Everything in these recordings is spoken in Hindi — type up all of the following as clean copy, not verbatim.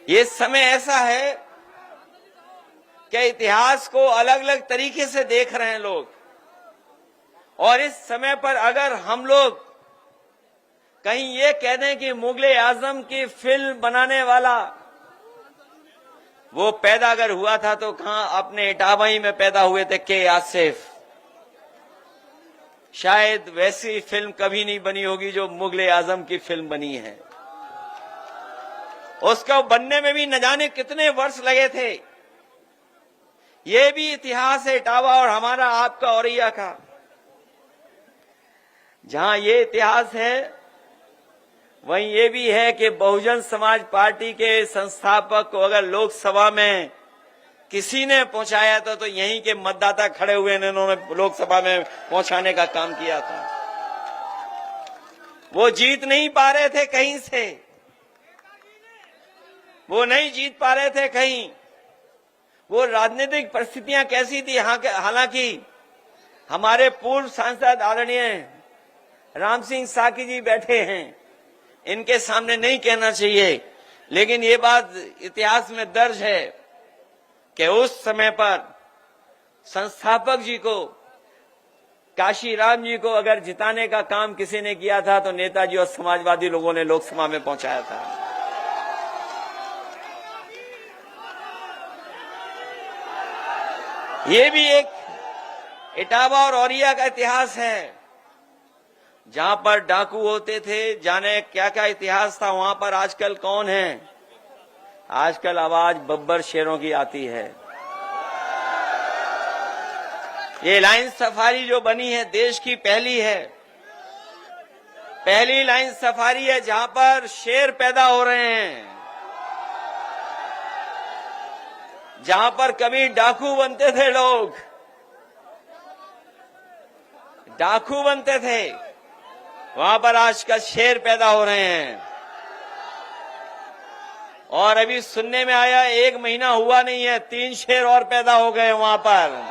ये समय ऐसा है कि इतिहास को अलग अलग तरीके से देख रहे हैं लोग, और इस समय पर अगर हम लोग कहीं ये कह दें कि मुगले आजम की फिल्म बनाने वाला वो पैदा अगर हुआ था तो कहां अपने इटावा में पैदा हुए थे के आसिफ। शायद वैसी फिल्म कभी नहीं बनी होगी जो मुगले आजम की फिल्म बनी है। उसको बनने में भी न जाने कितने वर्ष लगे थे। ये भी इतिहास है इटावा और हमारा आपका औरैया का। जहां ये इतिहास है वहीं ये भी है कि बहुजन समाज पार्टी के संस्थापक को अगर लोकसभा में किसी ने पहुंचाया था तो यहीं के मतदाता खड़े हुए ने उन्होंने लोकसभा में पहुंचाने का काम किया था। वो जीत नहीं पा रहे थे कहीं से, वो नहीं जीत पा रहे थे कहीं। वो राजनीतिक परिस्थितियां कैसी थी, हालांकि हमारे पूर्व सांसद आदरणीय राम सिंह साकी जी बैठे हैं, इनके सामने नहीं कहना चाहिए, लेकिन ये बात इतिहास में दर्ज है कि उस समय पर संस्थापक जी को, काशीराम जी को अगर जिताने का काम किसी ने किया था तो नेताजी और समाजवादी लोगों ने लोकसभा में पहुंचाया था। ये भी एक इटावा और औरैया का इतिहास है, जहां पर डाकू होते थे, जाने क्या क्या इतिहास था वहां पर। आजकल कौन है? आजकल आवाज बब्बर शेरों की आती है। ये लाइन सफारी जो बनी है देश की पहली है, पहली लाइन सफारी है जहां पर शेर पैदा हो रहे हैं। जहां पर कभी डाकू बनते थे लोग, डाकू बनते थे, वहां पर आजकल शेर पैदा हो रहे हैं। और अभी सुनने में आया 1 महीना हुआ नहीं है 3 शेर और पैदा हो गए वहां पर।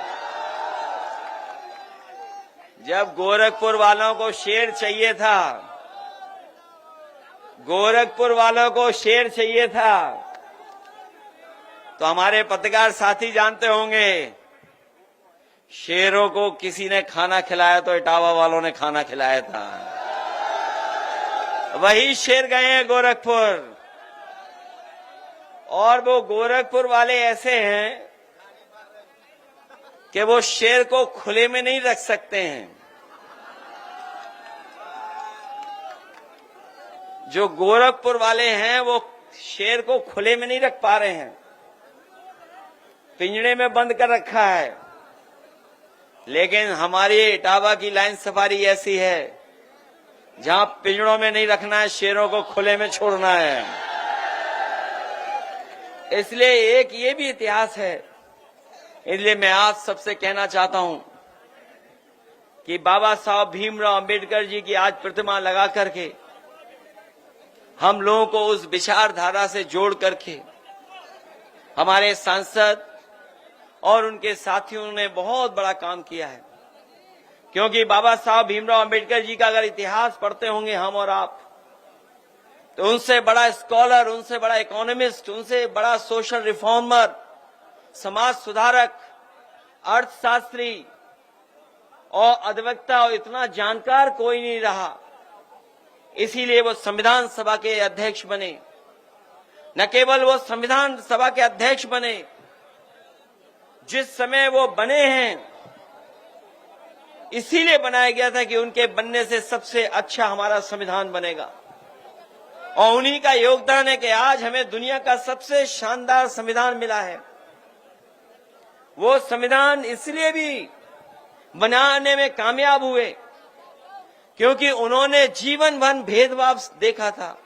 जब गोरखपुर वालों को शेर चाहिए था, गोरखपुर वालों को शेर चाहिए था, तो हमारे पत्रकार साथी जानते होंगे शेरों को किसी ने खाना खिलाया तो इटावा वालों ने खाना खिलाया था। वही शेर गए हैं गोरखपुर। और वो गोरखपुर वाले ऐसे हैं कि वो शेर को खुले में नहीं रख सकते हैं। जो गोरखपुर वाले हैं वो शेर को खुले में नहीं रख पा रहे हैं, पिंजड़े में बंद कर रखा है। लेकिन हमारी इटावा की लाइन सफारी ऐसी है जहां पिंजड़ों में नहीं रखना है, शेरों को खुले में छोड़ना है। इसलिए एक ये भी इतिहास है। इसलिए मैं आप सबसे कहना चाहता हूं कि बाबा साहब भीमराव अंबेडकर जी की आज प्रतिमा लगा करके हम लोगों को उस विचारधारा से जोड़ करके हमारे सांसद और उनके साथियों ने बहुत बड़ा काम किया है। क्योंकि बाबा साहब भीमराव अंबेडकर जी का अगर इतिहास पढ़ते होंगे हम और आप, तो उनसे बड़ा स्कॉलर, उनसे बड़ा इकोनॉमिस्ट, उनसे बड़ा सोशल रिफॉर्मर, समाज सुधारक, अर्थशास्त्री और अधिवक्ता और इतना जानकार कोई नहीं रहा। इसीलिए वो संविधान सभा के अध्यक्ष बने। न केवल वो संविधान सभा के अध्यक्ष बने, जिस समय वो बने हैं इसीलिए बनाया गया था कि उनके बनने से सबसे अच्छा हमारा संविधान बनेगा। और उन्हीं का योगदान है कि आज हमें दुनिया का सबसे शानदार संविधान मिला है। वो संविधान इसलिए भी बनाने में कामयाब हुए क्योंकि उन्होंने जीवन भर भेदभाव देखा था,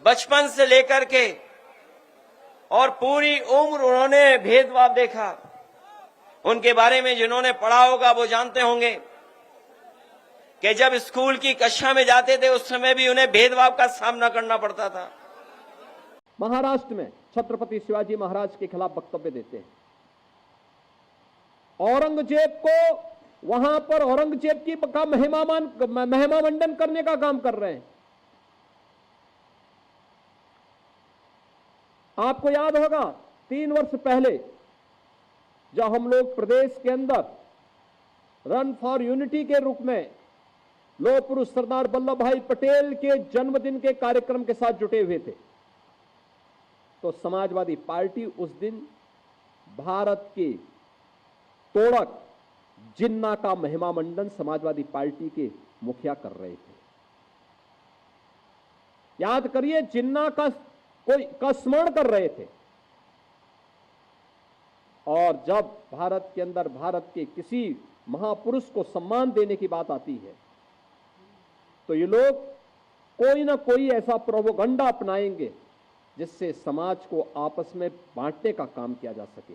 बचपन से लेकर के, और पूरी उम्र उन्होंने भेदभाव देखा। उनके बारे में जिन्होंने पढ़ा होगा वो जानते होंगे कि जब स्कूल की कक्षा में जाते थे उस समय भी उन्हें भेदभाव का सामना करना पड़ता था। महाराष्ट्र में छत्रपति शिवाजी महाराज के खिलाफ वक्तव्य देते हैं। औरंगजेब को वहां पर औरंगजेब की का महिमा मंडन करने का काम कर रहे हैं। आपको याद होगा 3 वर्ष पहले जब हम लोग प्रदेश के अंदर रन फॉर यूनिटी के रूप में लौह पुरुष सरदार वल्लभ भाई पटेल के जन्मदिन के कार्यक्रम के साथ जुटे हुए थे, तो समाजवादी पार्टी उस दिन भारत के तोड़क जिन्ना का महिमा मंडन समाजवादी पार्टी के मुखिया कर रहे थे। याद करिए, जिन्ना का स्मरण कर रहे थे। और जब भारत के अंदर भारत के किसी महापुरुष को सम्मान देने की बात आती है तो ये लोग कोई ना कोई ऐसा प्रोपोगंडा अपनाएंगे जिससे समाज को आपस में बांटने का काम किया जा सके।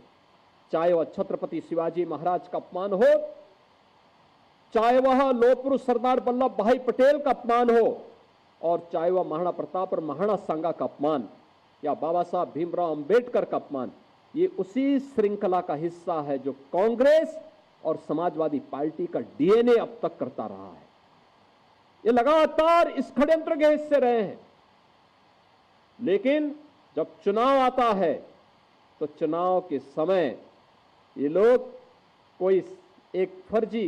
चाहे वह छत्रपति शिवाजी महाराज का अपमान हो, चाहे वह लौह पुरुष सरदार वल्लभ भाई पटेल का अपमान हो, और चाहे वह महाराणा प्रताप और महाराणा सांगा का अपमान या बाबा साहब भीमराव अंबेडकर का अपमान, ये उसी श्रृंखला का हिस्सा है जो कांग्रेस और समाजवादी पार्टी का डीएनए अब तक करता रहा है। ये लगातार इस षड्यंत्र के हिस्से रहे हैं। लेकिन जब चुनाव आता है तो चुनाव के समय ये लोग कोई एक फर्जी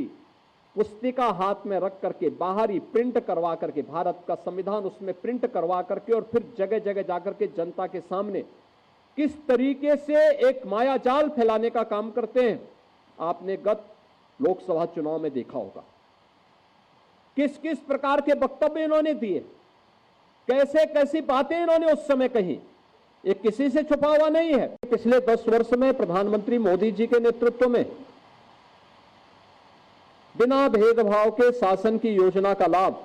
पुस्तिका हाथ में रख करके बाहर ही प्रिंट करवा करके, भारत का संविधान उसमें प्रिंट करवा करके, और फिर जगह जगह जाकर के जनता के सामने किस तरीके से एक मायाजाल फैलाने का काम करते हैं, आपने गत लोकसभा चुनाव में देखा होगा। किस किस प्रकार के वक्तव्य इन्होंने दिए, कैसे कैसी बातें इन्होंने उस समय कही, ये किसी से छुपा हुआ नहीं है। पिछले 10 वर्ष में प्रधानमंत्री मोदी जी के नेतृत्व में बिना भेदभाव के शासन की योजना का लाभ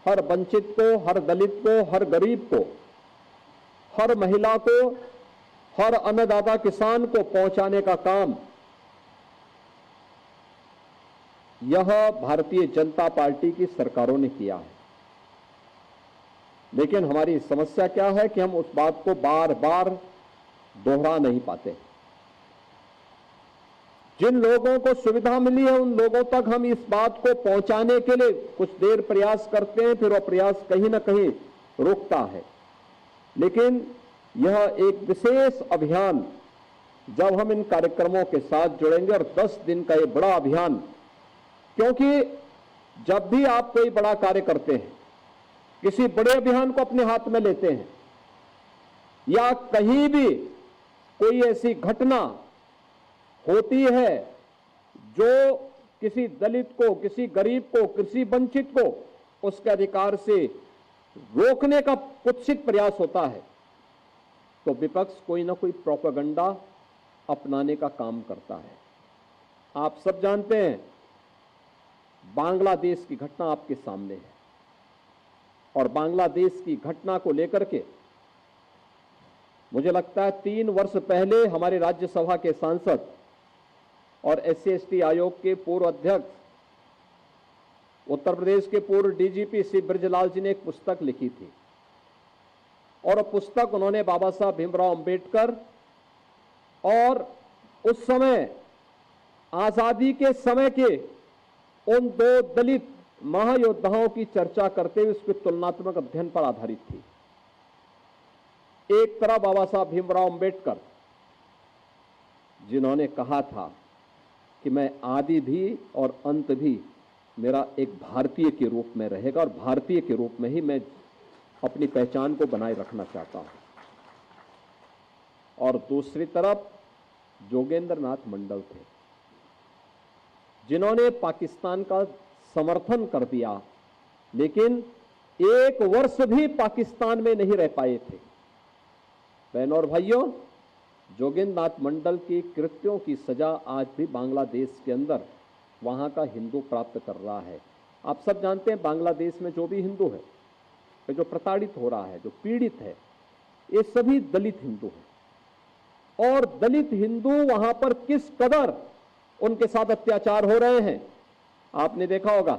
हर वंचित को, हर दलित को, हर गरीब को, हर महिला को, हर अन्नदाता किसान को पहुंचाने का काम यह भारतीय जनता पार्टी की सरकारों ने किया है। लेकिन हमारी समस्या क्या है कि हम उस बात को बार बार दोहरा नहीं पाते। जिन लोगों को सुविधा मिली है उन लोगों तक हम इस बात को पहुंचाने के लिए कुछ देर प्रयास करते हैं, फिर वह प्रयास कहीं ना कहीं रुकता है। लेकिन यह एक विशेष अभियान जब हम इन कार्यक्रमों के साथ जुड़ेंगे, और 10 दिन का ये बड़ा अभियान, क्योंकि जब भी आप कोई बड़ा कार्य करते हैं, किसी बड़े अभियान को अपने हाथ में लेते हैं, या कहीं भी कोई ऐसी घटना होती है जो किसी दलित को, किसी गरीब को, किसी वंचित को उसके अधिकार से रोकने का कुत्सित प्रयास होता है, तो विपक्ष कोई ना कोई प्रोपेगेंडा अपनाने का काम करता है। आप सब जानते हैं, बांग्लादेश की घटना आपके सामने है, और बांग्लादेश की घटना को लेकर के मुझे लगता है 3 वर्ष पहले हमारे राज्यसभा के सांसद और SC/ST आयोग के पूर्व अध्यक्ष, उत्तर प्रदेश के पूर्व DGP श्री ब्रजलाल जी ने एक पुस्तक लिखी थी, और पुस्तक उन्होंने बाबा साहब भीमराव अंबेडकर और उस समय आजादी के समय के उन 2 दलित महायोद्धाओं की चर्चा करते हुए उसके तुलनात्मक अध्ययन पर आधारित थी। एक तरफ बाबा साहब भीमराव अंबेडकर, जिन्होंने कहा था कि मैं आदि भी और अंत भी मेरा एक भारतीय के रूप में रहेगा, और भारतीय के रूप में ही मैं अपनी पहचान को बनाए रखना चाहता हूं। और दूसरी तरफ जोगेंद्र नाथ मंडल थे, जिन्होंने पाकिस्तान का समर्थन कर दिया, लेकिन 1 वर्ष भी पाकिस्तान में नहीं रह पाए थे। बहनों और भाइयों, जोगेंद्र नाथ मंडल के कृत्यों की सजा आज भी बांग्लादेश के अंदर वहां का हिंदू प्राप्त कर रहा है। आप सब जानते हैं, बांग्लादेश में जो भी हिंदू है, जो प्रताड़ित हो रहा है, जो पीड़ित है, ये सभी दलित हिंदू हैं। और दलित हिंदू वहां पर किस कदर उनके साथ अत्याचार हो रहे हैं आपने देखा होगा।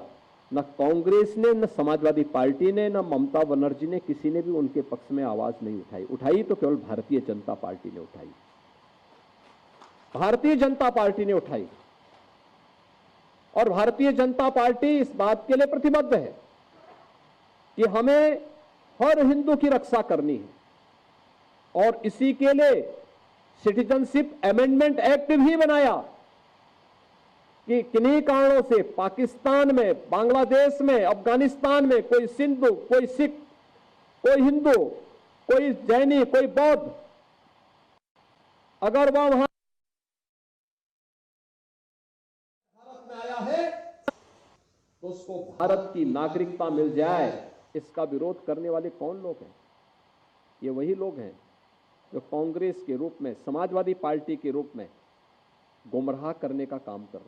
न कांग्रेस ने, न समाजवादी पार्टी ने, न ममता बनर्जी ने, किसी ने भी उनके पक्ष में आवाज नहीं उठाई। उठाई तो केवल भारतीय जनता पार्टी ने उठाई। भारतीय जनता पार्टी ने उठाई, और भारतीय जनता पार्टी इस बात के लिए प्रतिबद्ध है कि हमें हर हिंदू की रक्षा करनी है। और इसी के लिए सिटीजनशिप अमेंडमेंट एक्ट भी बनाया कि किन्हीं कारणों से पाकिस्तान में, बांग्लादेश में, अफगानिस्तान में कोई सिंधु, कोई सिख, कोई हिंदू, कोई जैनी, कोई बौद्ध, अगर वह वहां भारत में आया है तो उसको भारत की नागरिकता मिल जाए। इसका विरोध करने वाले कौन लोग हैं? ये वही लोग हैं जो कांग्रेस के रूप में, समाजवादी पार्टी के रूप में गुमराह करने का काम कर रहे हैं।